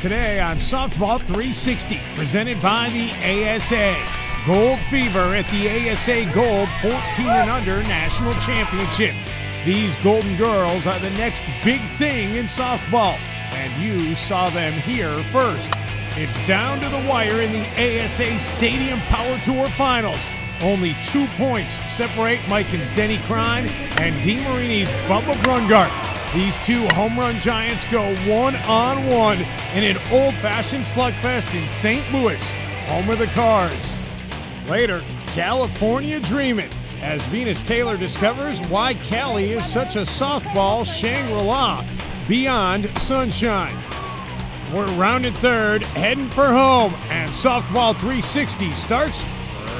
Today on Softball 360, presented by the ASA. Gold Fever at the ASA Gold 14 and Under National Championship. These Golden Girls are the next big thing in softball, and you saw them here first. It's down to the wire in the ASA Stadium Power Tour Finals. Only 2 points separate Miken's Denny Crine and DeMarini's Bubba Brungart. These two home run giants go one-on-one in an old-fashioned slugfest in St. Louis, home of the Cards. Later, California dreaming, as Venus Taylor discovers why Cali is such a softball Shangri-La beyond sunshine. We're rounded third, heading for home, and Softball 360 starts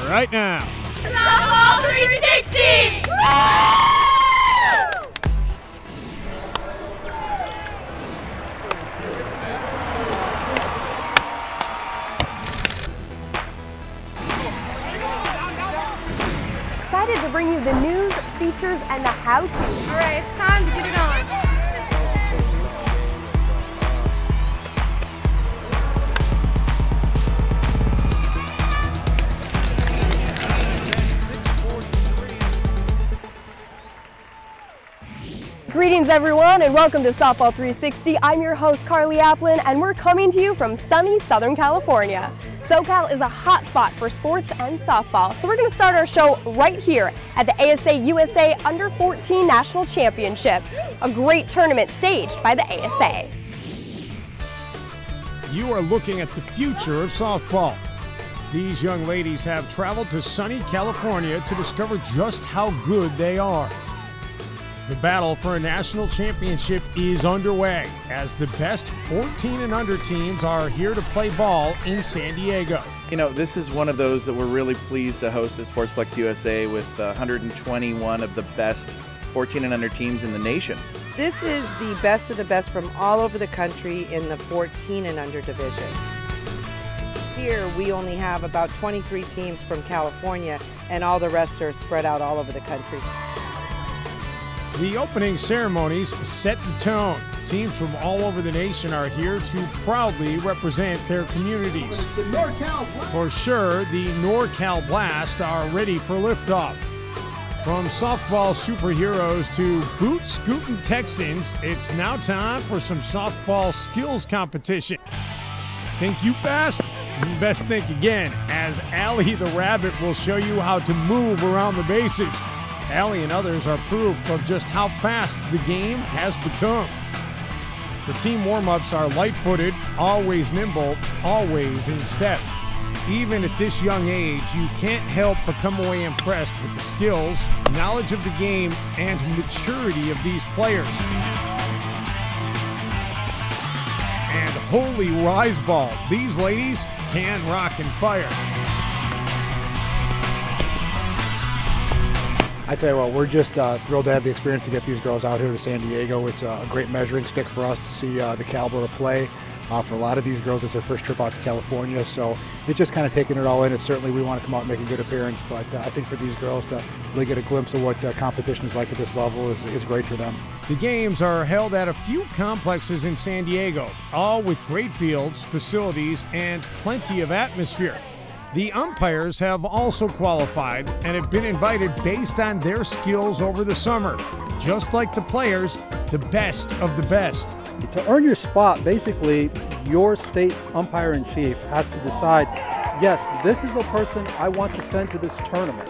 right now. Softball 360! Excited to bring you the news, features, and the how-to. All right, it's time to get it on. Greetings everyone and welcome to Softball 360. I'm your host Carly Applin and we're coming to you from sunny Southern California. SoCal is a hot spot for sports and softball, so we're going to start our show right here at the ASA USA Under 14 National Championship, a great tournament staged by the ASA. You are looking at the future of softball. These young ladies have traveled to sunny California to discover just how good they are. The battle for a national championship is underway as the best 14 and under teams are here to play ball in San Diego. You know, this is one of those that we're really pleased to host at Sportsplex USA with 121 of the best 14 and under teams in the nation. This is the best of the best from all over the country in the 14 and under division. Here we only have about 23 teams from California and all the rest are spread out all over the country. The opening ceremonies set the tone. Teams from all over the nation are here to proudly represent their communities. For sure, the NorCal Blast are ready for liftoff. From softball superheroes to boot-scooting Texans, it's now time for some softball skills competition. Think you fast? You best think again, as Allie the Rabbit will show you how to move around the bases. Allie and others are proof of just how fast the game has become. The team warm-ups are light-footed, always nimble, always in step. Even at this young age, you can't help but come away impressed with the skills, knowledge of the game, and maturity of these players. And holy rise ball, these ladies can rock and fire. I tell you what, we're just thrilled to have the experience to get these girls out here to San Diego. It's a great measuring stick for us to see the caliber of play. For a lot of these girls, it's their first trip out to California, so it's just kind of taking it all in. It's certainly we want to come out and make a good appearance, but I think for these girls to really get a glimpse of what competition is like at this level is great for them. The games are held at a few complexes in San Diego, all with great fields, facilities, and plenty of atmosphere. The umpires have also qualified and have been invited based on their skills over the summer. Just like the players, the best of the best. To earn your spot, basically, your state umpire-in-chief has to decide, yes, this is the person I want to send to this tournament.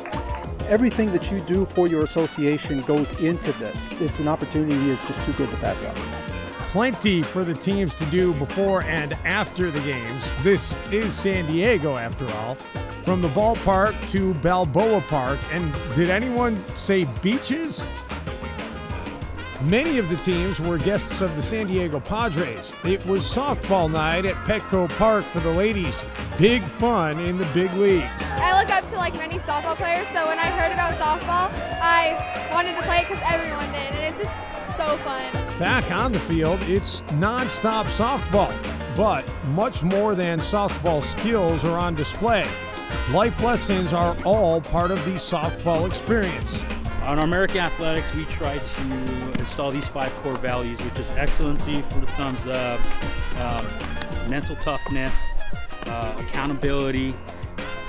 Everything that you do for your association goes into this. It's an opportunity that's just too good to pass up. Plenty for the teams to do before and after the games. This is San Diego, after all. From the ballpark to Balboa Park. And did anyone say beaches? Many of the teams were guests of the San Diego Padres. It was softball night at Petco Park for the ladies. Big fun in the big leagues. I look up to many softball players, so when I heard about softball, I wanted to play it because everyone did, and it's just so fun. Back on the field, it's non-stop softball, but much more than softball skills are on display. Life lessons are all part of the softball experience. On American Athletics, we try to install these 5 core values, which is excellency for the thumbs up, mental toughness, accountability.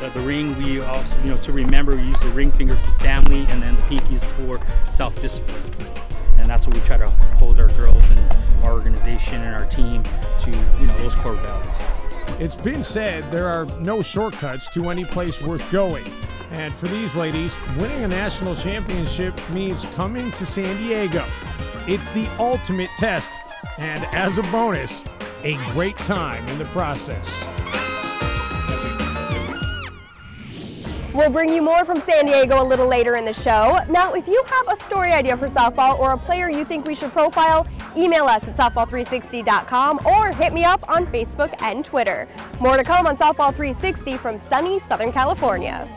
The ring, we also, to remember, we use the ring finger for family, and then the pinky is for self-discipline. And that's what we try to hold our girls and our organization and our team to, those core values. It's been said there are no shortcuts to any place worth going. And for these ladies, winning a national championship means coming to San Diego. It's the ultimate test, and as a bonus, a great time in the process. We'll bring you more from San Diego a little later in the show. Now, if you have a story idea for softball or a player you think we should profile, email us at softball360.com or hit me up on Facebook and Twitter. More to come on Softball 360 from sunny Southern California.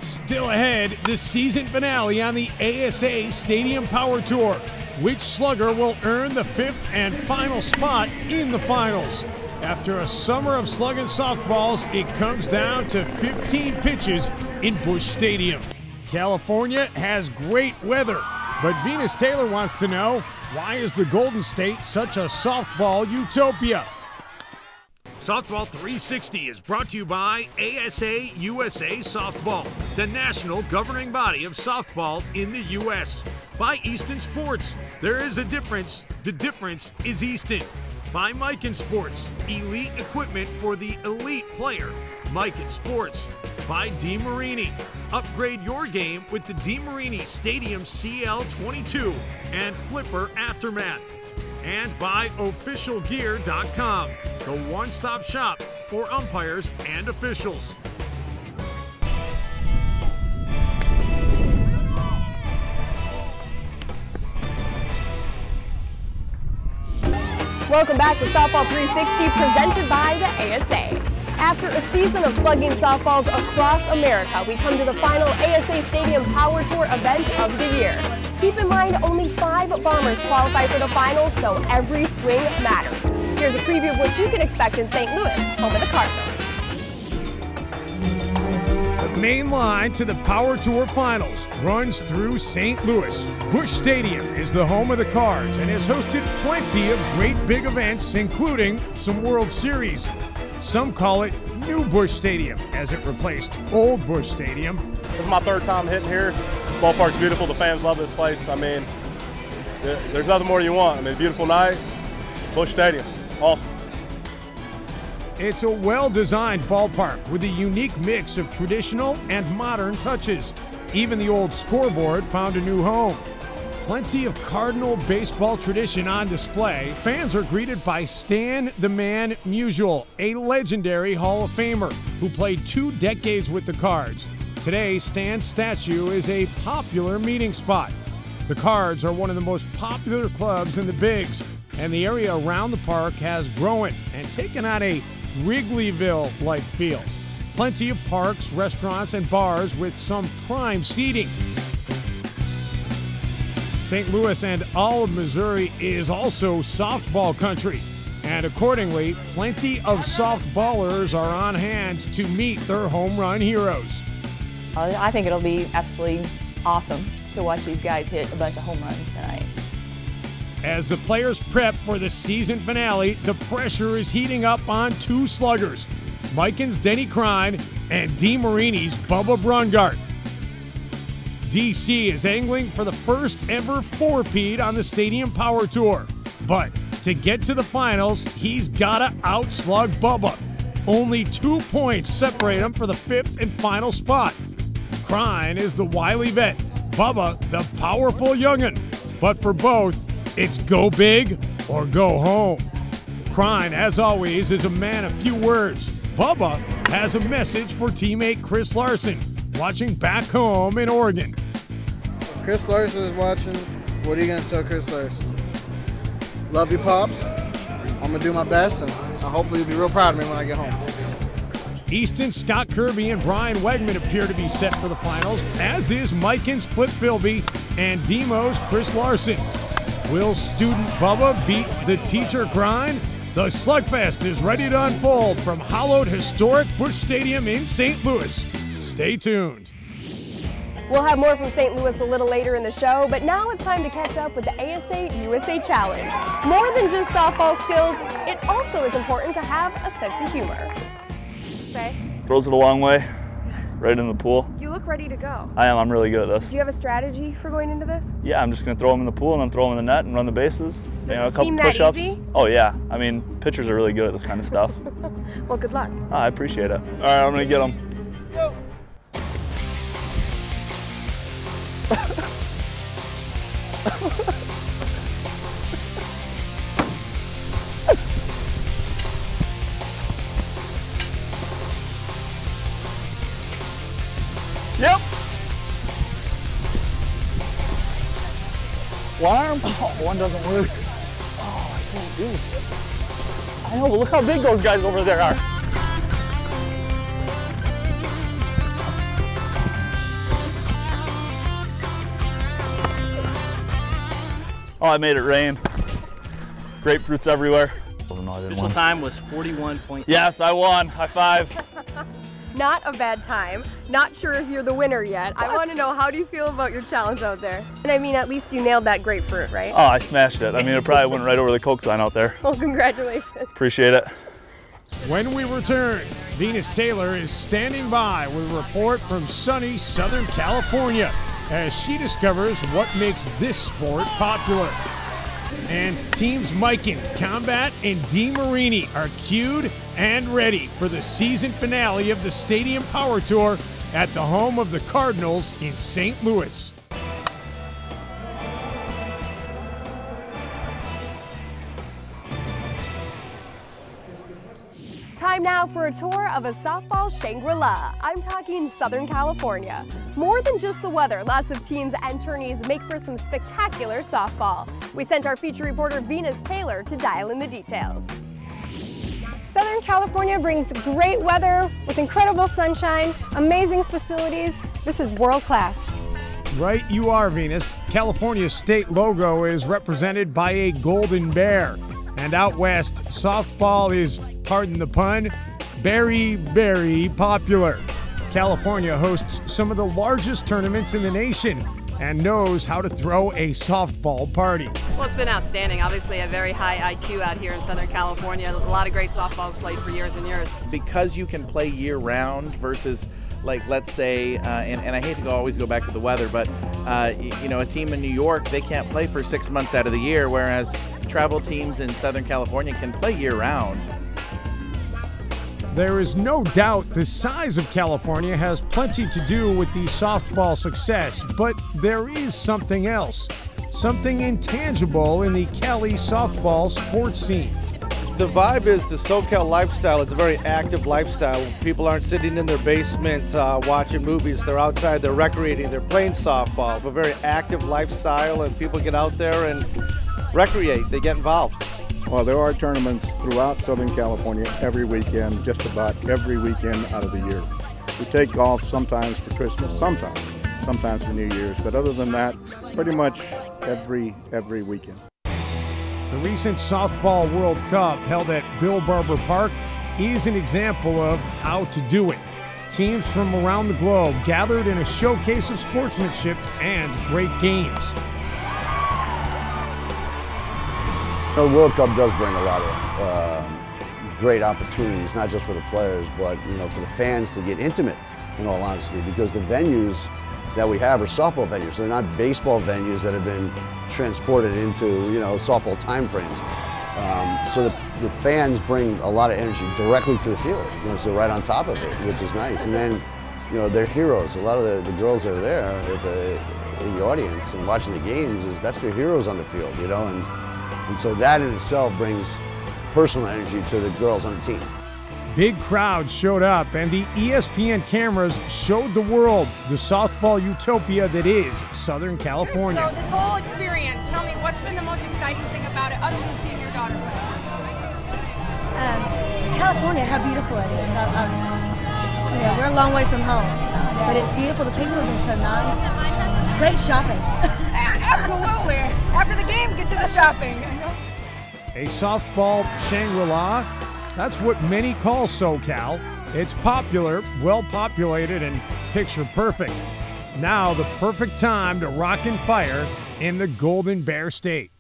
Still ahead, the season finale on the ASA Stadium Power Tour. Which slugger will earn the 5th and final spot in the finals? After a summer of slugging softballs, it comes down to 15 pitches in Busch Stadium. California has great weather, but Venus Taylor wants to know, why is the Golden State such a softball utopia? Softball 360 is brought to you by ASA USA Softball, the national governing body of softball in the U.S. By Easton Sports, there is a difference. The difference is Easton. By Mikan Sports, elite equipment for the elite player. Mikan Sports. By DeMarini. Upgrade your game with the DeMarini Stadium CL22 and Flipper Aftermath. And by OfficialGear.com, the one-stop shop for umpires and officials. Welcome back to Softball 360, presented by the ASA. After a season of slugging softballs across America, we come to the final ASA Stadium Power Tour event of the year. Keep in mind, only 5 bombers qualify for the finals, so every swing matters. Here's a preview of what you can expect in St. Louis, home of the Cardinals. The main line to the Power Tour Finals runs through St. Louis. Busch Stadium is the home of the Cards and has hosted plenty of great big events, including some World Series. Some call it New Busch Stadium, as it replaced Old Busch Stadium. This is my 3rd time hitting here. Ballpark's beautiful. The fans love this place. I mean, there's nothing more you want. I mean, beautiful night, Busch Stadium, awesome. It's a well-designed ballpark with a unique mix of traditional and modern touches. Even the old scoreboard found a new home. Plenty of Cardinal baseball tradition on display. Fans are greeted by Stan the Man Musial, a legendary Hall of Famer who played 2 decades with the Cards. Today, Stan's statue is a popular meeting spot. The Cards are one of the most popular clubs in the Bigs, and the area around the park has grown and taken on a Wrigleyville-like feel. Plenty of parks, restaurants, and bars with some prime seating. St. Louis and all of Missouri is also softball country, and accordingly, plenty of softballers are on hand to meet their home run heroes. I think it'll be absolutely awesome to watch these guys hit a bunch of home runs tonight. As the players prep for the season finale, the pressure is heating up on 2 sluggers, Mikan's Denny Crine and DeMarini's Bubba Brungart. DC is angling for the first ever 4-peat on the Stadium Power Tour, but to get to the finals, he's gotta outslug Bubba. Only 2 points separate him for the 5th and final spot. Crine is the wily vet, Bubba the powerful young'un. But for both, it's go big or go home. Crine, as always, is a man of few words. Bubba has a message for teammate Chris Larson, watching back home in Oregon. Chris Larson is watching. What are you going to tell Chris Larson? Love you, Pops. I'm going to do my best, and hopefully you'll be real proud of me when I get home. Easton, Scott Kirby, and Brian Wegman appear to be set for the finals, as is Mikan's Flip Philby and Demo's Chris Larson. Will student Bubba beat the teacher Crine? The slugfest is ready to unfold from hallowed historic Busch Stadium in St. Louis. Stay tuned. We'll have more from St. Louis a little later in the show, but now it's time to catch up with the ASA USA Challenge. More than just softball skills, it also is important to have a sense of humor. Okay. Throws it a long way, right in the pool. You look ready to go. I am. I'm really good at this. Do you have a strategy for going into this? Yeah, I'm just going to throw them in the pool and then throw them in the net and run the bases. Does a it couple seem that push-ups. easy? Oh yeah. I mean, pitchers are really good at this kind of stuff. Well, good luck. Oh, I appreciate it. All right, I'm going to get them. Go. Yep. One arm? Oh, one doesn't work. Oh, I can't do it. I know, but look how big those guys over there are. Oh, I made it rain. Grapefruits everywhere. Oh, no, I didn't Official win. time was 41.8. Yes, I won. High five. Not a bad time. Not sure if you're the winner yet. I want to know, how do you feel about your challenge out there? And I mean, at least you nailed that grapefruit, right? Oh, I smashed it. I mean, it probably went right over the Coke sign out there. Well, congratulations. Appreciate it. When we return, Venus Taylor is standing by with a report from sunny Southern California as she discovers what makes this sport popular. And teams Mikan, Combat, and DeMarini are cued and ready for the season finale of the Stadium Power Tour at the home of the Cardinals in St. Louis. Time now for a tour of a softball Shangri-La. I'm talking Southern California. More than just the weather, lots of teams and tourneys make for some spectacular softball. We sent our feature reporter Venus Taylor to dial in the details. Southern California brings great weather with incredible sunshine, amazing facilities. This is world class. Right you are, Venus. California's state logo is represented by a golden bear. And out west, softball is, pardon the pun, very, very popular. California hosts some of the largest tournaments in the nation and knows how to throw a softball party. Well, it's been outstanding. Obviously a very high IQ out here in Southern California. A lot of great softballs played for years and years. Because you can play year-round versus, like, let's say, and I hate to always go back to the weather, but you know, a team in New York, they can't play for 6 months out of the year, whereas travel teams in Southern California can play year-round. There is no doubt the size of California has plenty to do with the softball success, but there is something else, something intangible in the Cali softball sports scene. The vibe is the SoCal lifestyle. It's a very active lifestyle. People aren't sitting in their basement watching movies. They're outside, they're recreating, they're playing softball. A very active lifestyle, and people get out there and recreate. They get involved. Well, there are tournaments throughout Southern California every weekend, just about every weekend out of the year. We take golf sometimes for Christmas, sometimes for New Year's, but other than that, pretty much every weekend. The recent Softball World Cup held at Bill Barber Park is an example of how to do it. Teams from around the globe gathered in a showcase of sportsmanship and great games. The World Cup does bring a lot of great opportunities, not just for the players, but for the fans to get intimate, in all honesty, because the venues that we have are softball venues. They're not baseball venues that have been transported into softball time frames. So the fans bring a lot of energy directly to the field, so they're right on top of it, which is nice. And then they're heroes. A lot of the girls that are there in the audience and watching the games, that's their heroes on the field, and so that in itself brings personal energy to the girls on the team. Big crowds showed up, and the ESPN cameras showed the world the softball utopia that is Southern California. So this whole experience, tell me, what's been the most exciting thing about it other than seeing your daughter play? California, how beautiful it is. We're a long way from home, but it's beautiful. The people have been so nice. Great shopping. Absolutely. After the game, get to the shopping. A softball Shangri-La, that's what many call SoCal. It's popular, well populated, and picture perfect. Now the perfect time to rock and fire in the Golden Bear State.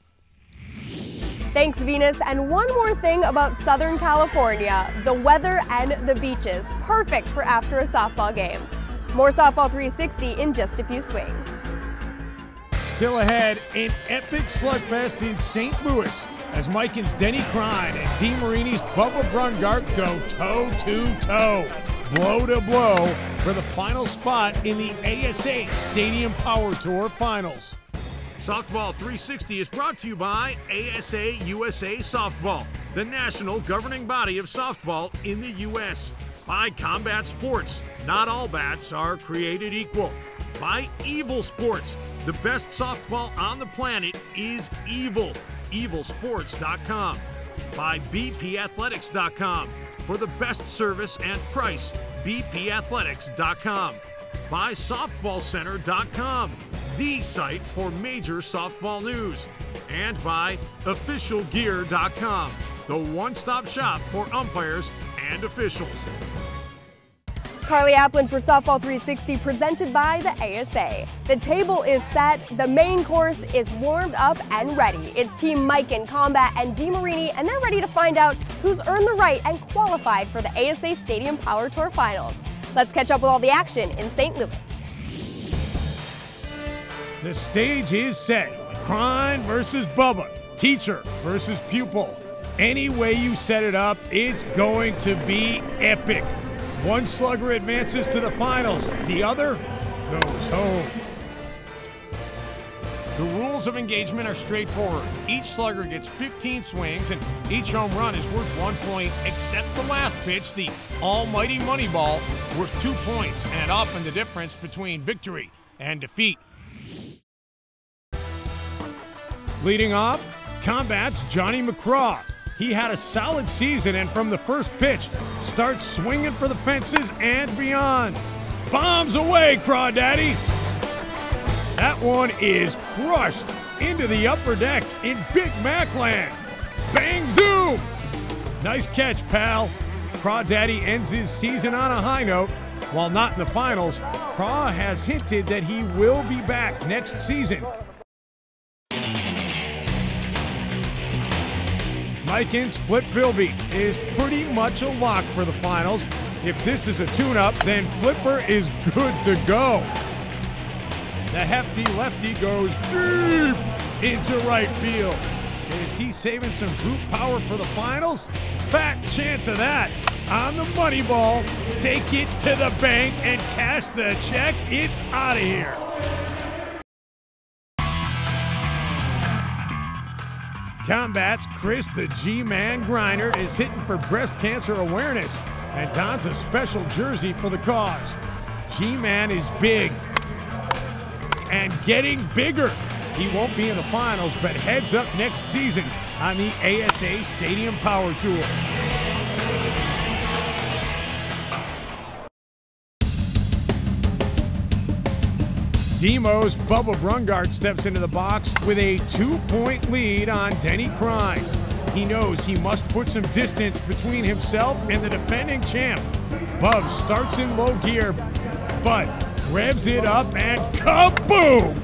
Thanks, Venus. And one more thing about Southern California, the weather and the beaches. Perfect for after a softball game. More Softball 360 in just a few swings. Still ahead, an epic slugfest in St. Louis as Miken's Denny Crine and Dee Marini's Bubba Brungart go toe-to-toe, blow-to-blow for the final spot in the ASA Stadium Power Tour Finals. Softball 360 is brought to you by ASA USA Softball, the national governing body of softball in the U.S. By Combat Sports, not all bats are created equal. By Evil Sports, the best softball on the planet is evil, evilsports.com. By bpathletics.com, for the best service and price, bpathletics.com. By softballcenter.com, the site for major softball news. And by officialgear.com, the one-stop shop for umpires and officials. Carly Applin for Softball 360, presented by the ASA. The table is set, the main course is warmed up and ready. It's Team Miken, Combat, and Dee Marini, and they're ready to find out who's earned the right and qualified for the ASA Stadium Power Tour Finals. Let's catch up with all the action in St. Louis. The stage is set. Crine versus Bubba, teacher versus pupil. Any way you set it up, it's going to be epic. One slugger advances to the finals, the other goes home. The rules of engagement are straightforward. Each slugger gets 15 swings and each home run is worth 1 point, except the last pitch, the almighty money ball, worth 2 points, and often the difference between victory and defeat. Leading off, Combat's Johnny McCraw. He had a solid season and from the first pitch, starts swinging for the fences and beyond. Bombs away, Crawdaddy. That one is crushed into the upper deck in Big Mac land. Bang zoom! Nice catch, pal. Crawdaddy ends his season on a high note. While not in the finals, Craw has hinted that he will be back next season. Miken's Flip Philby is pretty much a lock for the finals. If this is a tune-up, then Flipper is good to go. The hefty lefty goes deep into right field. Is he saving some brute power for the finals? Fat chance of that. On the money ball, take it to the bank and cash the check. It's out of here. Combat's Chris the G-Man Grinder is hitting for breast cancer awareness and dons a special jersey for the cause. G-Man is big and getting bigger. He won't be in the finals, but heads up next season on the ASA Stadium Power Tour. Demo's Bubba Brungart steps into the box with a 2-point lead on Denny Crine. He knows he must put some distance between himself and the defending champ. Bub starts in low gear, but revs it up and kaboom!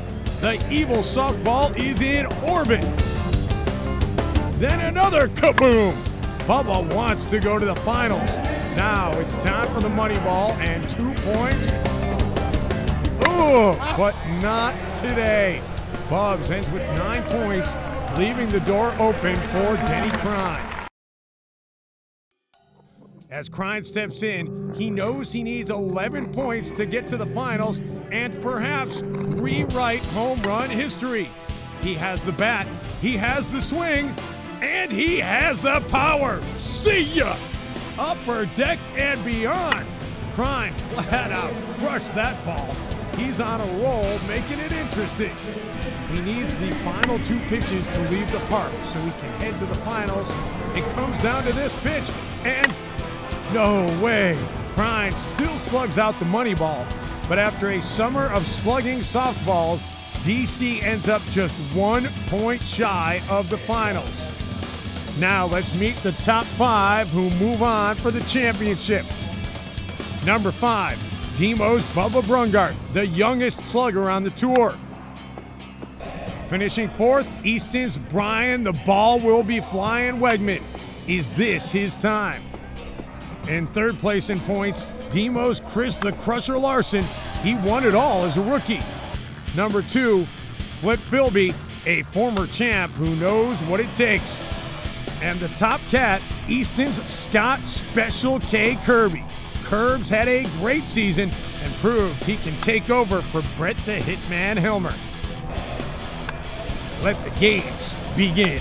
The evil softball is in orbit. Then another kaboom! Bubba wants to go to the finals. Now it's time for the money ball and 2 points. Ooh, but not today. Bubs ends with 9 points, leaving the door open for Denny Crine. As Crine steps in, he knows he needs 11 points to get to the finals and perhaps rewrite home run history. He has the bat, he has the swing, and he has the power. See ya! Upper deck and beyond. Crine flat out crushed that ball. He's on a roll, making it interesting. He needs the final 2 pitches to leave the park so he can head to the finals. It comes down to this pitch, and no way. Crine still slugs out the money ball, but after a summer of slugging softballs, DC ends up just 1 point shy of the finals. Now let's meet the top 5 who move on for the championship. Number 5, Demo's Bubba Brungart, the youngest slugger on the tour. Finishing fourth, Easton's Brian "The Ball Will Be Flying" Wegman. Is this his time? In third place in points, Demo's Chris "The Crusher" Larson. He won it all as a rookie. Number 2, Flip Philby, a former champ who knows what it takes. And the top cat, Easton's Scott "Special K" Kirby. Curbs had a great season and proved he can take over for Brett the Hitman Helmer. Let the games begin.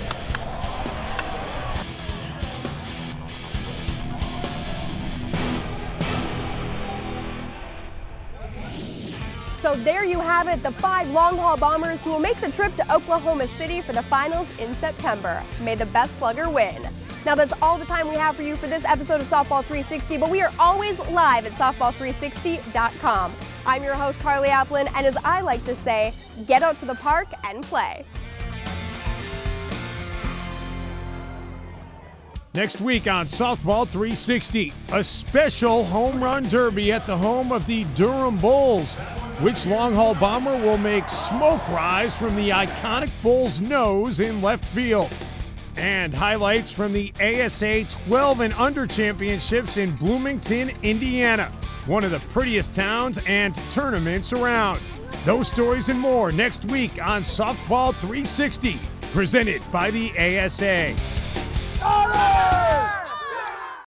So there you have it, the 5 long-haul bombers who will make the trip to Oklahoma City for the finals in September. May the best slugger win. Now that's all the time we have for you for this episode of Softball 360, but we are always live at softball360.com. I'm your host, Carly Applin, and as I like to say, get out to the park and play. Next week on Softball 360, a special home run derby at the home of the Durham Bulls. Which long-haul bomber will make smoke rise from the iconic Bulls' nose in left field? And highlights from the ASA 12 and under championships in Bloomington, Indiana, one of the prettiest towns and tournaments around. Those stories and more next week on Softball 360, presented by the ASA. All right!